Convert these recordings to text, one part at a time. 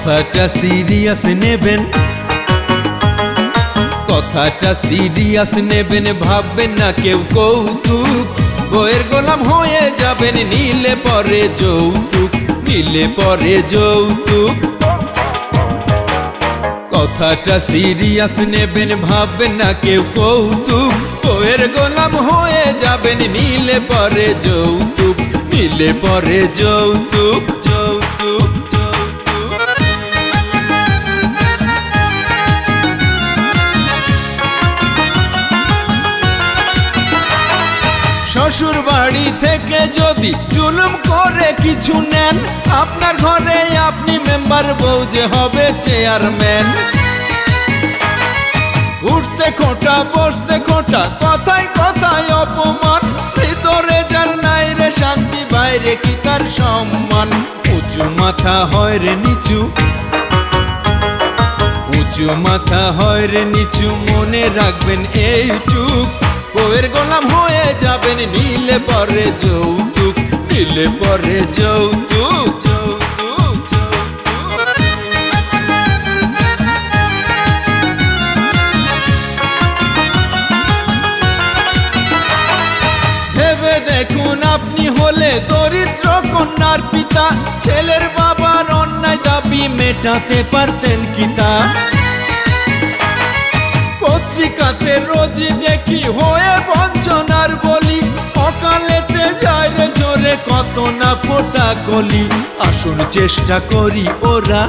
কথাটা সিরিয়াস নেবেন, কথাটা সিরিয়াস নেবেন, ভাববেন না কেউ কৌতুক। বইয়ের গোলাম হয়ে যাবেন নিলে পরে যৌতুক, নিলে পরে যৌতুক। কথাটা সিরিয়াস নেবেন, ভাববেন না কেউ কৌতুক। বইয়ের গোলাম হয়ে যাবেন নিলে পরে যৌতুক, নিলে পরে যৌতুক, যৌতুক, যৌতুক। শ্বশুর বাড়ি থেকে যদি জুলুম করে কিছু নেন, আপনার ঘরে আপনি মেম্বার, বউ যে হবে চেয়ারম্যান। উঠতে খোঁটা বসতে খোঁটা, কথায় কথায় অপমান, ভিতরে যার নাই রে শান্তি, বাইরে কি তার সম্মান। উঁচু মাথা হয় রে নিচু, উঁচু মাথা হয় রে নিচু, মনে রাখবেন এইটুক। বউয়ের গোলাম হয়ে যাবেন নিলে পরে যৌতুক, নিলে পরে যৌতুক, যৌতুক, যৌতুক। ভেবে দেখুন আপনি হলে দরিদ্র কন্যার পিতা, ছেলের বাবার অন্যায় দাবি মেটাতে পারতেন কি তা? পত্রিকাতে রোজই দেখি হয়ে বঞ্চনার বলি, অকালেতে যায় রে জোরে কত না ফোটা কলি। আসুন চেষ্টা করি ওরা,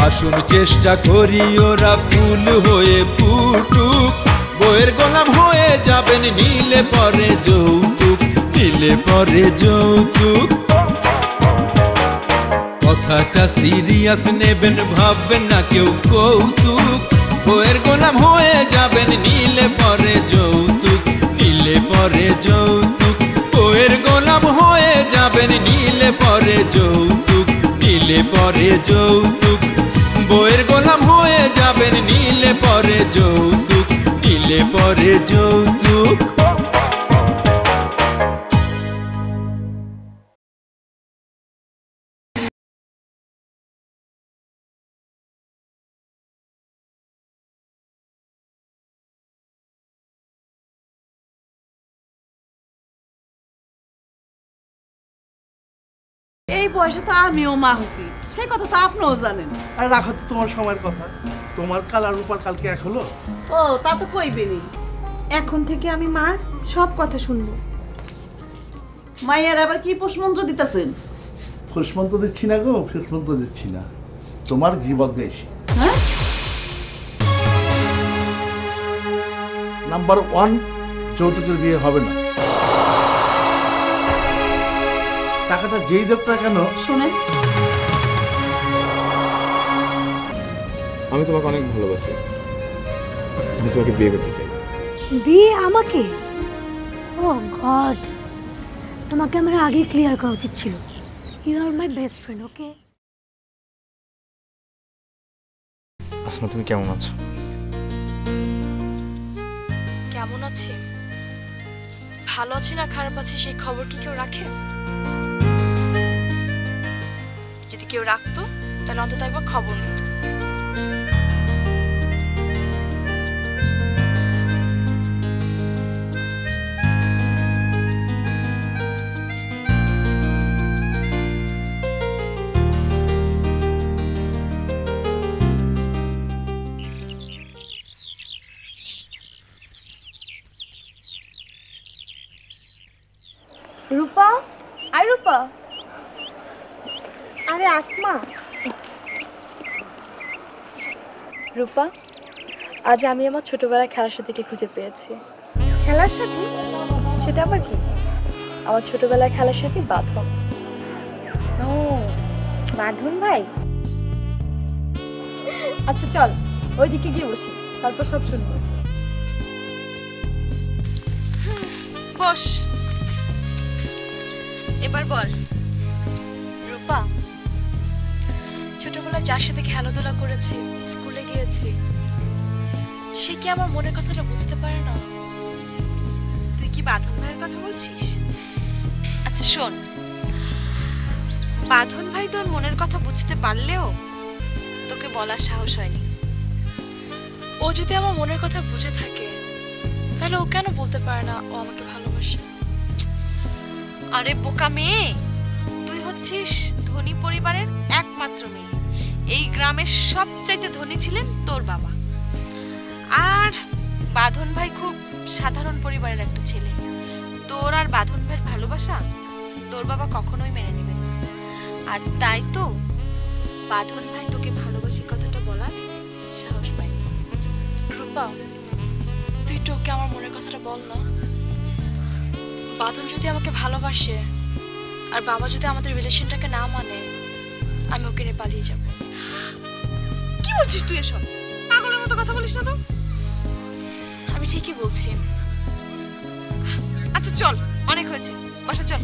আসুন চেষ্টা করি ওরা, ফুল হয়ে ফুটুক। বইয়ের গোলাম হয়ে যাবেন নিলে পরে যৌতুক, নিলে পরে যৌতুক। কথাটা সিরিয়াস নেবেন, ভাববেন না কেউ কৌতুক। বউয়ের গোলাম হয়ে যাবেন নিলে পরে যৌতুক, নিলে পরে যৌতুক। বউয়ের গোলাম হয়ে যাবেন নিলে পরে যৌতুক, নিলে পরে যৌতুক। বউয়ের গোলাম হয়ে যাবেন নিলে পরে যৌতুক, নিলে পরে যৌতুক। এই বয়সে তো আমিও মা হইছি, সেই কথা তো আপনিও জানেন। আর রাখো তো তোমার সময়ের কথা, তোমার কাল আর রূপার কালকে এক হলো। ও তা তো কইবেনি। এখন থেকে আমি মার সব কথা শুনবো। মাইয়ার আবার কি পোষমন্ত্র দিতেছেন? ফুসমন্ত দিচ্ছি না গো, ফুসমন্ত দিচ্ছি না, তোমার গীবত গাইছি। হ্যাঁ, নাম্বার 1, যৌতুকের বিয়ে হবে না। টাকাটা যেই দেব না কেন, শোনেন, আমি তোমাকে অনেক ভালোবাসি, আমি তোমাকে বিয়ে করতে চাই। বিয়ে আমাকে? ও গড, তোমাকে আমার আগে ক্লিয়ার করা উচিত ছিল। You are my best friend, okay? Asma, তুমি কেমন আছো? কেমন আছি, ভালো আছি না খারাপ আছি সেই খবর কি কেউ রাখে? যদি কেউ রাখতো তাহলে অন্তত একবার খবর নিত। রূপা, আই রূপা। আরে আসমা। রূপা, আজ আমি আমার ছোটবেলার খেলার সাথীকে খুঁজে পেয়েছি। খেলার সাথে? সেটা আবার কি? আমার ছোটবেলার খেলার সাথী বাঁধন। ও, বাঁধন ভাই। আচ্ছা চল ওইদিকে গিয়ে বসি, তারপর সব শুনবো। বস, এবার বল। রূপা, ছোটবেলায় যার সাথে খেলাধুলা করেছি, স্কুলে গিয়েছি, সে কি আমার মনের কথাটা বুঝতে পারে না? তুই কি বাঁধন ভাইয়ের কথা বলছিস? আচ্ছা শোন, বাঁধন ভাই তোর মনের কথা বুঝতে পারলেও তোকে বলার সাহস হয়নি। ও যদি আমার মনের কথা বুঝে থাকে তাহলে ও কেন বলতে পারে না ও আমাকে ভালোবাসে? আরে বোকা মেয়ে, তুই হচ্ছিস ধনী পরিবারের একমাত্র মেয়ে। এই গ্রামের সবচাইতে ধনী ছিলেন তোর বাবা, আর বাঁধন ভাই খুব সাধারণ পরিবারের একটা ছেলে। তোর আর বাঁধন ভাইয়ের ভালোবাসা তোর বাবা কখনোই মেনে নেবে না। আর তাই তো বাঁধন ভাই তোকে ভালোবাসি কথাটা বলার সাহস পায়নি। রূপা, তুই তো ওকে আমার মনের কথাটা বল না। বাঁধন যদি আমাকে ভালোবাসে আর বাবা যদি আমাদের রিলেশনটাকে না মানে, আমি ওকে নিয়ে পালিয়ে যাব। কি বলছিস তুই এসব? পাগলের মতো কথা বলিস না তো। আমি ঠিকই বলছি। আচ্ছা চল, অনেক হয়েছে, বাসা চল,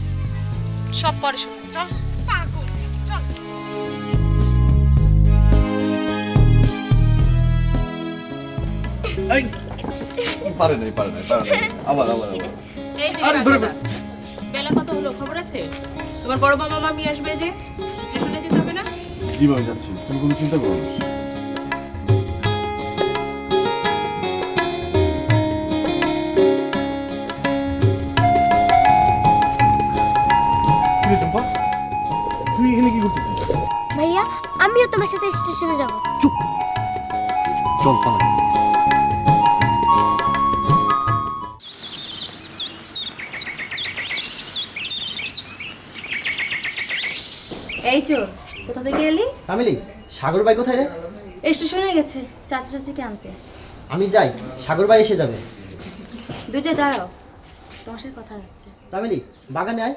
সব পরে শোন। চল পাগল, চল। পারে নাই আবার বেলা কত হলো খবর আছে? তোমার বড় মামা মামি আসবে যে, স্টেশনে যেতে হবে না? জি আমি যাচ্ছি, তুমি কোনো চিন্তা করো না। তুই এখানে কি করতেছিস? ভাইয়া আমিও তোমার সাথে স্টেশনে যাব। চুপ, চল পালা। এই চোর, কোথা থেকে এলি? চামেলি, সাগর ভাই কোথায় রে? স্টেশনে গেছে চাচা চাচিকে আনতে। আমি যাই, সাগর ভাই এসে যাবে। দুজে দাঁড়াও, তোমার সাথে কথা আছে। চামেলি, বাগানে আয়।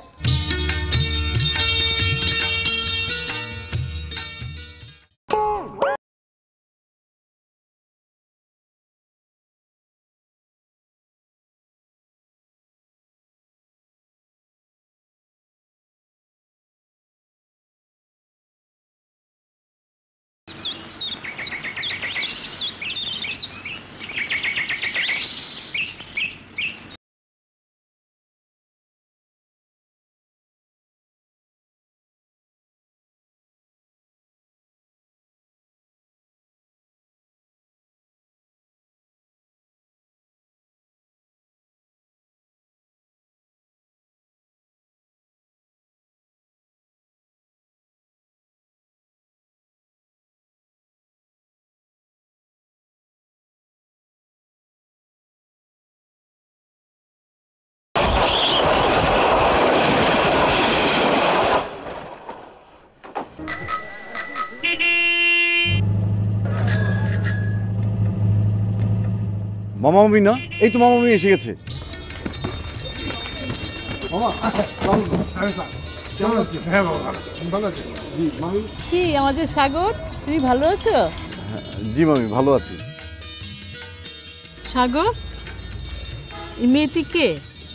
মামা মামি না, এই তো মামা মামি এসে গেছে। কি আমাদের সাগর, তুমি ভালো আছো? জি মামি, ভালো আছি। সাগর, এই মেয়েটি কে?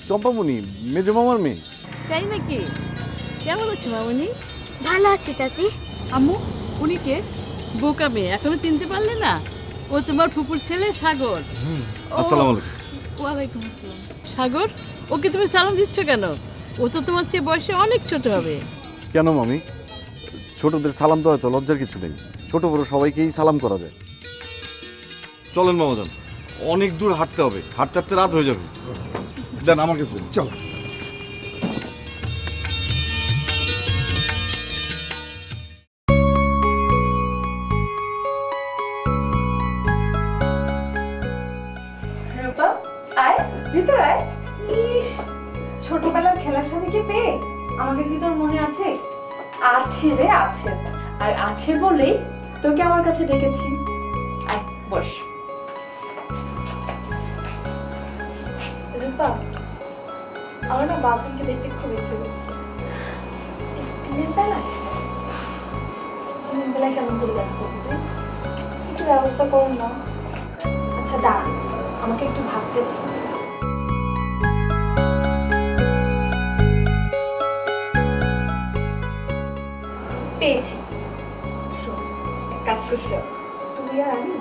চম্পামণি, মেজো মামার মেয়ে। তাই নাকি? কেমন আছো মামনি? ভালো আছি চাচি। আম্মু, উনি কে? বোকা মেয়ে, এখনো চিনতে পারলে না? ও তোমার ফুপুর ছেলে সাগর। আসসালামু আলাইকুম। ওয়ালাইকুম আসসালাম। সাগর, ওকে তুমি সালাম দিচ্ছ কেন? ও তো তোমার চেয়ে বয়সে অনেক ছোট হবে। কেন মামি? ছোটদের সালাম দেওয়া তো লজ্জার কিছু নেই, ছোট বড় সবাইকেই সালাম করা যায়। চলেন মামাজান, অনেক দূর হাঁটতে হবে, হাঁটতে হাঁটতে রাত হয়ে যাবে। দেন আমার কাছে চল। রূপা, আয় ভিতর আয়। ইস, ছোটবেলার খেলার সাথে কি পেয়ে আমাকে কি তোর মনে আছে? আছে রে, আছে। আর আছে বলেই তোকে আমার কাছে ডেকেছি। আয় বস। রূপা, আমার না বাবুকে দেখতে খুব ইচ্ছে করছে। দিনের বেলায় কেমন করে দেখবো তুই? একটু ব্যবস্থা করুন না। আচ্ছা দাঁড়া, আমাকে একটু ভাবতে দে। পেয়েছি। শোন, এক কাজ করতে হবে, তুই আর আমি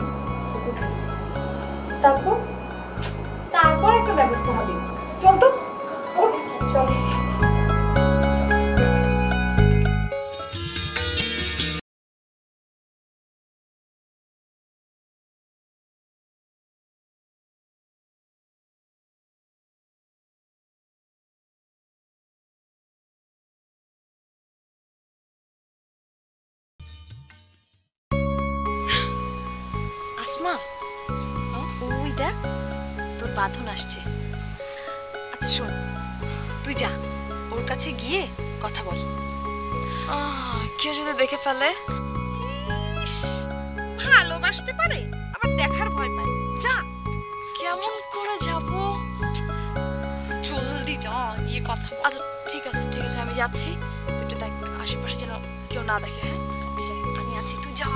তারপর তারপর একটা ব্যবস্থা হবে। চল তো, চল। আসমা, ওই দেখ তোর বাঁধন আসছে। আচ্ছা শোন, তুই যা ওর কাছে গিয়ে কথা বল। কেউ যদি দেখে ফেলে? ভালোবাসতে পারে আবার দেখার ভয় পায়। যা। কেমন করে যাব? জলদি যা, গিয়ে কথা বল। আচ্ছা ঠিক আছে ঠিক আছে, আমি যাচ্ছি। তুই একটু দেখ আশেপাশে যেন কেউ না দেখে। হ্যাঁ যাই, আমি আছি, তুই যা।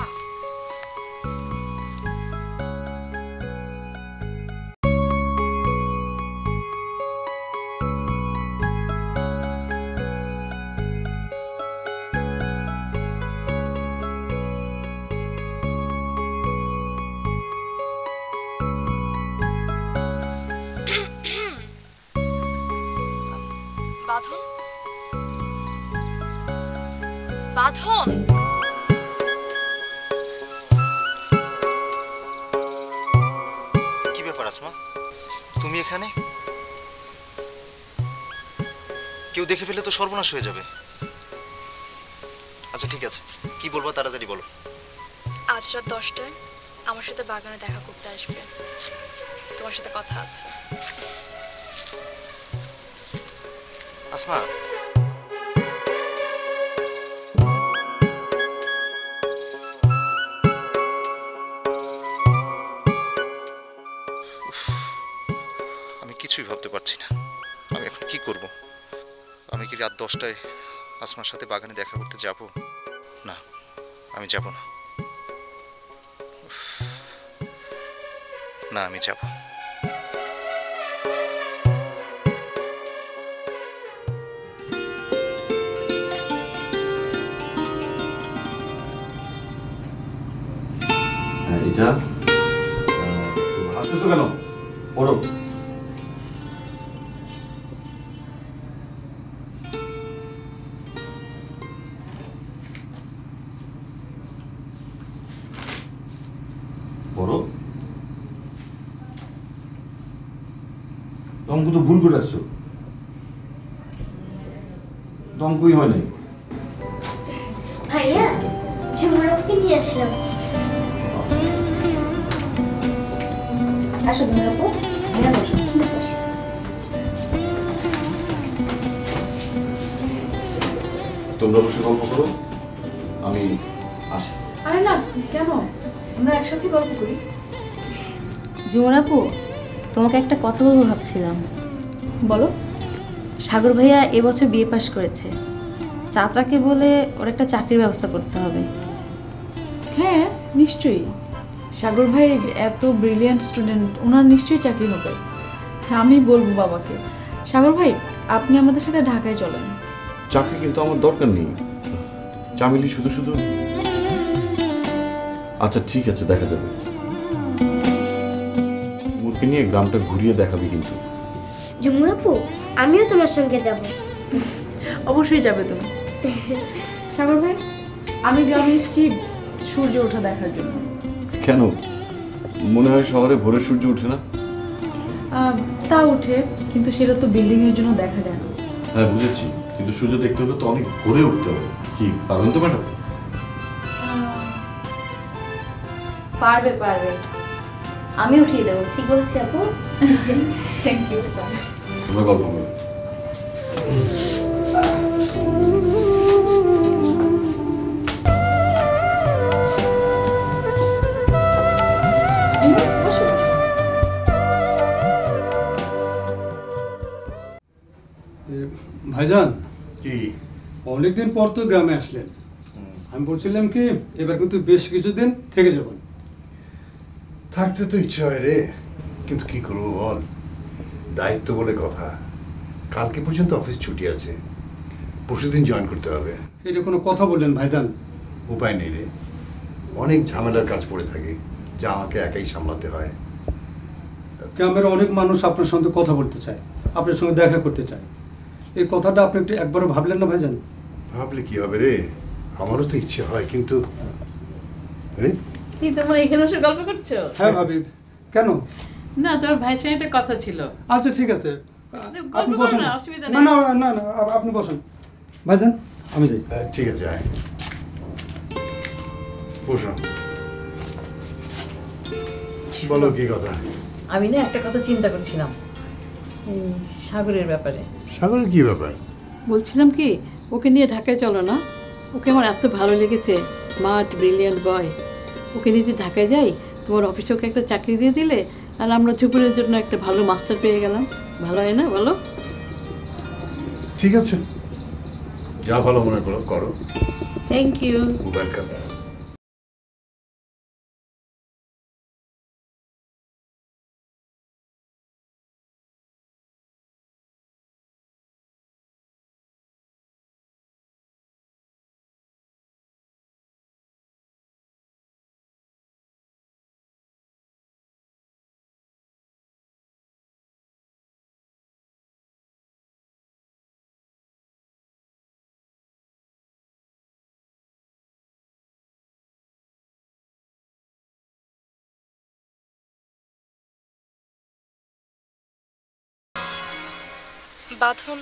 বাঁধন, বাঁধন। কি ব্যাপার আসমা, তুমি এখানে? কেউ দেখে ফেলে তো সর্বনাশ হয়ে যাবে। আচ্ছা ঠিক আছে, কি বলবো তাড়াতাড়ি বলো। আজ রাত 10টায় আমার সাথে বাগানে দেখা করতে আসবে, তোমার সাথে কথা আছে। আসমা, আমি কিছুই ভাবতে পারছি না, আমি এখন কি করব। আমি কি রাত 10টায় আসমার সাথে বাগানে দেখা করতে যাব? না, আমি যাব না। না, আমি যাব। এটা হাসতেছো কেন? পড়ো। পড়ো। অঙ্ক তো ভুল করে আসছো, অঙ্কই হয় নাই। ভাইয়া ঝুমুরাকে নিয়ে আসলাম। আসো ঝুমুরাপু, ভাইয়া বসো। তোমরা বসে গল্প করো, আমি আসি। আরে না, কেন? আমরা একসাথে গল্প করি। ঝুমুরাপু, তোমাকে একটা কথা বলবো ভাবছিলাম। বলো। সাগর ভাইয়া এবছর বিএ পাশ করেছে, চাচাকে বলে ওর একটা চাকরির ব্যবস্থা করতে হবে। হ্যাঁ নিশ্চয়ই, সাগর ভাই এত ব্রিলিয়ান্ট স্টুডেন্ট, ওনার নিশ্চয়ই চাকরি হবে। আমি বলবো বাবাকে। সাগর ভাই, আপনি আমাদের সাথে ঢাকায় চলেন। চাকরি কিন্তু আমার দরকার নেই, চামেলি শুধু শুধু। আচ্ছা ঠিক আছে, দেখা যাবে। মুরকে নিয়ে গ্রামটা ঘুরিয়ে দেখাবি কিন্তু। ঝুমুরাপু, আমিও তোমার সঙ্গে যাব। অবশ্যই যাবে তুমি। সাগর ভাই, আমি গ্রামে এসেছি সূর্য ওঠা দেখার জন্য। কেন? মনে হয় শহরে ভোরে সূর্য ওঠে না? তা ওঠে, কিন্তু সেটা তো বিল্ডিং এর জন্য দেখা যায় না। হ্যাঁ বুঝেছি, কিন্তু সূর্য দেখতে হলে তো অনেক ভোরে উঠতে হবে। কি পারবেন তো ম্যাডাম? পারবে পারবে, আমি উঠিয়ে দেবো। ঠিক বলছি আপু? Thank you. তোমরা গল্প করো। ভাইজান, কি অনেকদিন পর তো গ্রামে আসলেন। আমি বলছিলাম কি এবার কিন্তু বেশ কিছুদিন থেকে যাবেন। থাকতে তো ইচ্ছে হয় রে, কিন্তু কি করবো বল, দায়িত্ব বলে কথা। কালকে পর্যন্ত অফিস ছুটি আছে, পরশুদিন জয়েন করতে হবে। এটা কোনো কথা বললেন ভাইজান? উপায় নেই রে, অনেক ঝামেলার কাজ পড়ে থাকে যা আমাকে একাই সামলাতে হয়। গ্রামের অনেক মানুষ আপনার সঙ্গে কথা বলতে চায়, আপনার সঙ্গে দেখা করতে চায়। এই কথাটা আপনি একটু একবারও ভাবলেন না ভাইজান? ভাবলে কি হবে রে, আমারও তো ইচ্ছে হয়, কিন্তু কি তোমরা এখানে বসে গল্প করছো? হ্যাঁ ভাবি। কেন? না, তোর ভাইয়ের সঙ্গে একটা কথা ছিল। আচ্ছা ঠিক আছে, আপনি গল্প বসুন। করো না, অসুবিধা না নেই। না না না, আপনি বসুন ভাইজান, আমি যাই। ঠিক আছে, আয় বসো। বলো কি কথা? আমি না একটা কথা চিন্তা করছিলাম এই সাগরের ব্যাপারে। সাগরের কি ব্যাপার? বলছিলাম কি, ওকে নিয়ে ঢাকায় চলো না? ওকে আমার এত ভালো লেগেছে, স্মার্ট ব্রিলিয়ান্ট বয়। ওকে নিয়ে যে ঢাকায় যাই, তোমার অফিসে ওকে একটা চাকরি দিয়ে দিলে, আর আমরা ঝুপুরের জন্য একটা ভালো মাস্টার পেয়ে গেলাম। ভালো হয় না বলো? ঠিক আছে, যা ভালো মনে করো করো। Thank you. ওয়েলকাম। বাঁধন,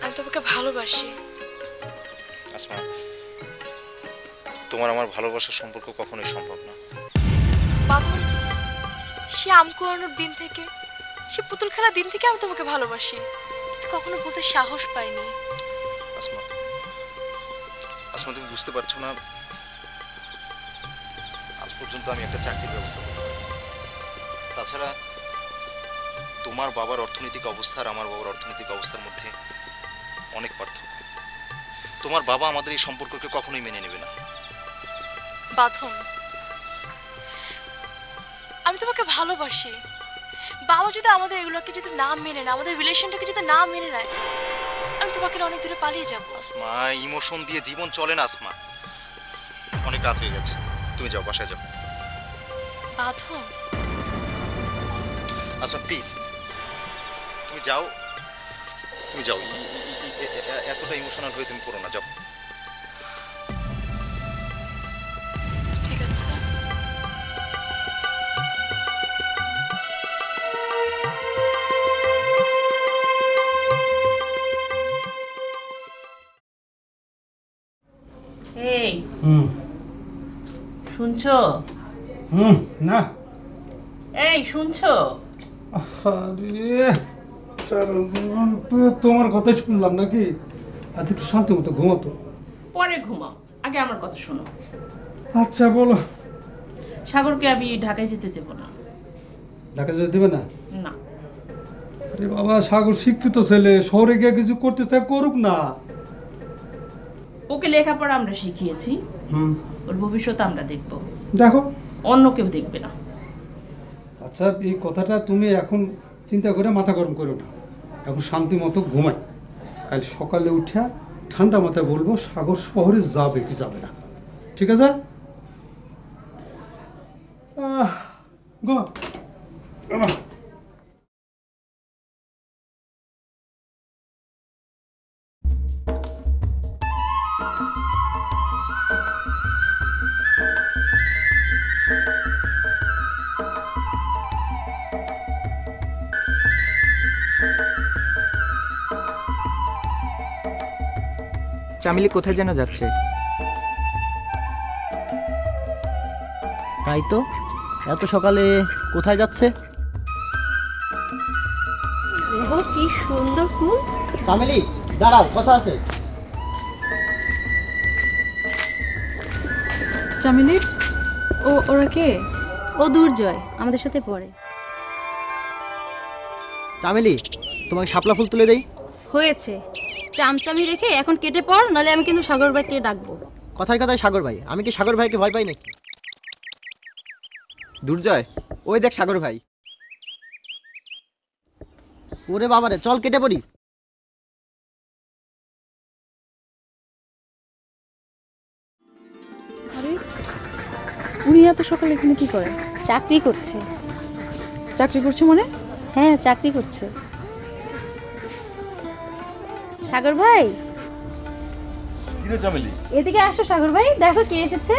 আমি তোমাকে ভালোবাসি। আসমা, তোমার আমার ভালোবাসার সম্পর্ক কখনোই সম্ভব না। বাঁধন, সে আম কুড়ানোর দিন থেকে, সে পুতুল খেলার দিন থেকে আমি তোমাকে ভালোবাসি, কিন্তু কখনো বলতে সাহস পাইনি। আসমা, আসমা তুমি বুঝতে পারছো না, আজ পর্যন্ত আমি একটা চাকরির ব্যবস্থা করি। তাছাড়া তোমার বাবার অর্থনৈতিক অবস্থা আর আমার বাবার অর্থনৈতিক অবস্থার মধ্যে অনেক পার্থক্য। তোমার বাবা আমাদের এই সম্পর্ককে কখনোই মেনে নেবে না। বাঁধন, আমি তোমাকে ভালোবাসি। বাবা যদি আমাদের এগুলোকে যদি না মেনে নেয়, আমাদের রিলেশনটাকে যদি না মেনে নেয়, আমি তোমাকে অনেক দূরে পালিয়ে যাব। আসমা, ইমোশন দিয়ে জীবন চলে না আসমা। অনেক রাত হয়ে গেছে, তুমি যাও, বাসায় যাও। বাঁধন, আসমা প্লিজ, তুমি যাও, তুমি যাও। এতটা ইমোশনাল হয়ে তুমি করো না, যাও। ঠিক আছে। এই শুনছো? না। এই শুনছো? আরে সারা জীবন তো তোমার কথাই শুনলাম নাকি? আজ একটু শান্তি মতো ঘুমাতো। পরে ঘুমাও, আগে আমার কথা শোনো। আচ্ছা বলো। সাগরকে আমি ঢাকায় যেতে দেব না। ঢাকা যেতে দেবে না? না। আরে বাবা, সাগর শিক্ষিত ছেলে, শহরে গিয়ে কিছু করতে চায় করুক না। ওকে লেখাপড়া আমরা শিখিয়েছি, ওর ভবিষ্যৎ আমরা দেখব। দেখো, অন্য কেউ দেখবে না। আচ্ছা, এই কথাটা তুমি এখন চিন্তা করে মাথা গরম করো না। এখন শান্তি মতো ঘুমাই। কাল সকালে উঠে ঠান্ডা মাথায় বলবো সাগর শহরে যাবে কি যাবে না। ঠিক আছে? ঘুমা। চামেলি কোথায় যেন যাচ্ছে। তাই তো, এত সকালে কোথায় যাচ্ছে? ও কি সুন্দর ফুল। চামেলি দাঁড়াও, কথা আছে। চামেলি, ওরা কে? ও দুর্জয়, আমাদের সাথে পড়ে। চামেলি, তোমাকে শাপলা ফুল তুলে দেই। হয়েছে, চামচামি রেখে এখন কেটে পড়, নাহলে আমি কিন্তু সাগর ভাইকে ডাকবো। কথায় কথায় সাগর ভাই, আমি কি সাগর ভাইকে ভয় পাই নাকি? দুর্জয়, ওই দেখ সাগর ভাই। ওরে বাবারে, চল কেটে পড়ি। আরে উনি এত সকালে এখানে কি করেন? চাকরি করছে। চাকরি করছে মানে? হ্যাঁ, চাকরি করছে। সাগর ভাই, কি রে চামেলি? এদিকে আসো সাগর ভাই, দেখো কে এসেছে।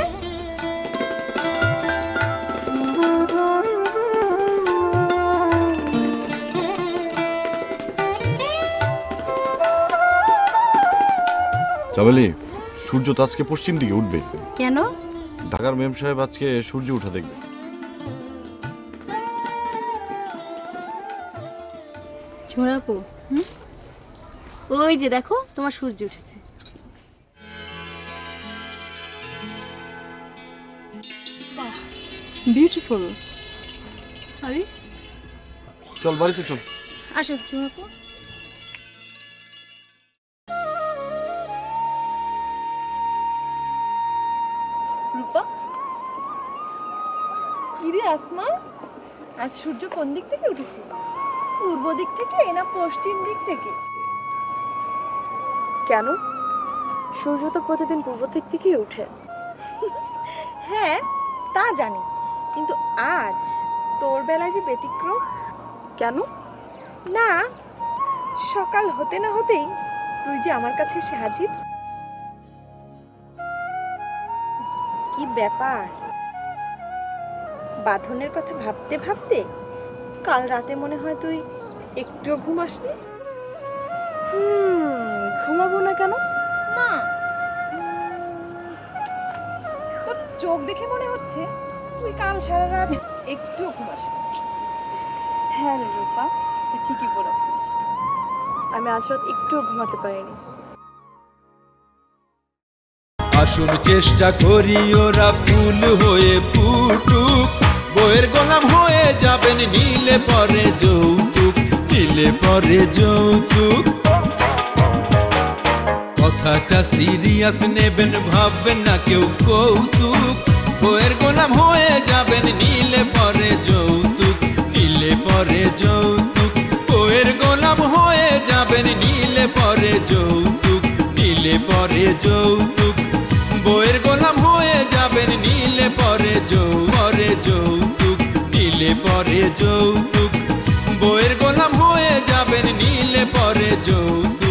চামেলি, সূর্য তো আজকে পশ্চিম দিকে উঠবে। কেন? ঢাকার মেম সাহেব আজকে সূর্য উঠা দেখবে। ঝোড়াপু, ওই যে দেখো তোমার সূর্য উঠেছে। বিউটিফুল। আরে চল বাড়িতে চল। আসো ঝোড়াপু। রূপা, কিরে আসমা, আজ সূর্য কোন দিক থেকে উঠেছে? পূর্ব দিক থেকে না পশ্চিম দিক থেকে? কেন? সূর্য তো প্রতিদিন পূর্ব দিক থেকেই ওঠে। হ্যাঁ তা জানি, কিন্তু আজ তোর বেলায় যে ব্যতিক্রম। কেন? না, সকাল হতে না হতেই তুই যে আমার কাছে এসে হাজির। কি ব্যাপার, বাঁধনের কথা ভাবতে ভাবতে কাল রাতে মনে হয় তুই একটুও ঘুমাসনি? ঘুমাবো না কেন? না, তোর চোখ দেখে মনে হচ্ছে তুই কাল সারা রাত একটুও ঘুমাসনি। হ্যাঁ রে রূপা, তুই ঠিকই বলেছিস, আমি আজ রাত একটুও ঘুমাতে পারিনি। আসুন চেষ্টা করি ওরা ফুল হয়ে ফুটুক, বইয়ের গোলাম হয়ে যাবেন নীলে পরে যৌতুক, নীলে পরে যৌতুক। কথাটা সিরিয়াস নেবেন, ভাববেন না কেউ কৌতুক, বইয়ের গোলাম হয়ে যাবেন নীলে পরে যৌতুক, নীলে পরে যৌতুক। বইয়ের গোলাম হয়ে যাবেন নীলে পরে যৌতুক, নীলে পরে যৌতুক। বইয়ের গোলাম হয়ে যাবেন নীলে পরে যৌতুক, নীলে পরে যৌতুক। বইয়ের গোলাম হয়ে যাবেন নীলে পরে যৌতুক।